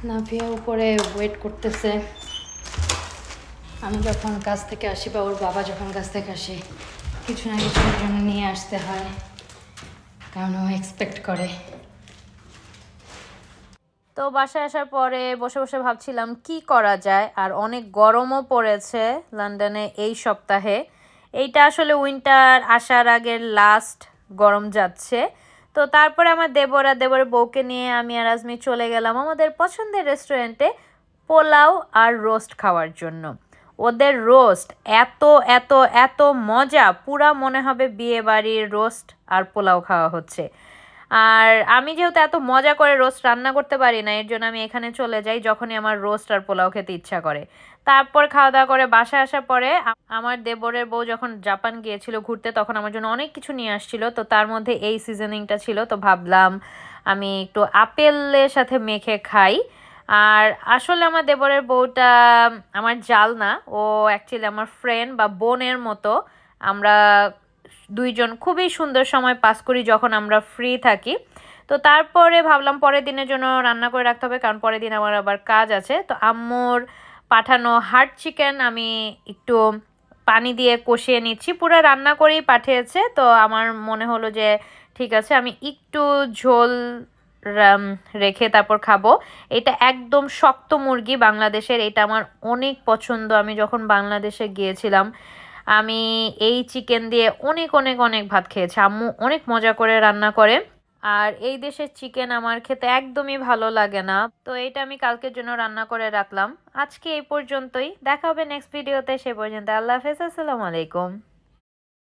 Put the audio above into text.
নাফিয়া উপরে ওয়েট করতেছে। আমি যখন কাজ থেকে আসি বা ওর বাবা যখন কাজ থেকে আসে কিছু না কিছুর জন্য নিয়ে আসতে হয়, কারণ ও এক্সপেক্ট করে। তো বাসায় আসার পরে বসে বসে ভাবছিলাম কি করা যায়, আর অনেক গরমও পড়েছে লন্ডনে এই সপ্তাহে। এইটা আসলে উইন্টার আসার আগের লাস্ট গরম যাচ্ছে। তো তারপরে আমার দেবরের বউকে নিয়ে আমি আর আজমি চলে গেলাম আমাদের পছন্দের রেস্টুরেন্টে পোলাও আর রোস্ট খাওয়ার জন্য। ওদের রোস্ট এত এত এত মজা, পুরা মনে হবে বিয়ে বাড়ির রোস্ট আর পোলাও খাওয়া হচ্ছে। আর আমি যেহেতু এত মজা করে রোস্ট রান্না করতে পারি না, এর জন্য আমি এখানে চলে যাই যখনই আমার রোস্ট আর পোলাও খেতে ইচ্ছা করে। তারপর খাওয়া দাওয়া করে বাসায় আসার পরে আমার দেবরের বউ যখন জাপান গিয়েছিল ঘুরতে, তখন আমার জন্য অনেক কিছু নিয়ে আসছিল। তো তার মধ্যে এই সিজনিংটা ছিল, তো ভাবলাম আমি একটু আপেলের সাথে মেখে খাই। আর আসলে আমার দেবরের বউটা আমার জাল না, ও অ্যাকচুয়ালি আমার ফ্রেন্ড বা বোনের মতো। আমরা দুইজন খুবই সুন্দর সময় পাস করি যখন আমরা ফ্রি থাকি। তো তারপরে ভাবলাম পরের দিনের জন্য রান্না করে রাখতে হবে, কারণ পরের দিন আমার আবার কাজ আছে। তো আম্মুর পাঠানো হার্ড চিকেন আমি একটু পানি দিয়ে কষিয়ে নিচ্ছি, পুরো রান্না করেই পাঠিয়েছে। তো আমার মনে হলো যে ঠিক আছে আমি একটু ঝোল রেখে তারপর খাবো। এটা একদম শক্ত মুরগি বাংলাদেশের, এটা আমার অনেক পছন্দ। আমি যখন বাংলাদেশে গিয়েছিলাম আমি এই চিকেন দিয়ে অনেক অনেক অনেক ভাত খেয়েছি। আম্মু অনেক মজা করে রান্না করে। আর এই দেশের চিকেন আমার খেতে একদমই ভালো লাগে না, তো এটা আমি কালকের জন্য রান্না করে রাখলাম। আজকে এই পর্যন্তই, দেখা হবে নেক্সট ভিডিওতে। সে পর্যন্ত আল্লাহ হাফেজ, আসসালামু আলাইকুম।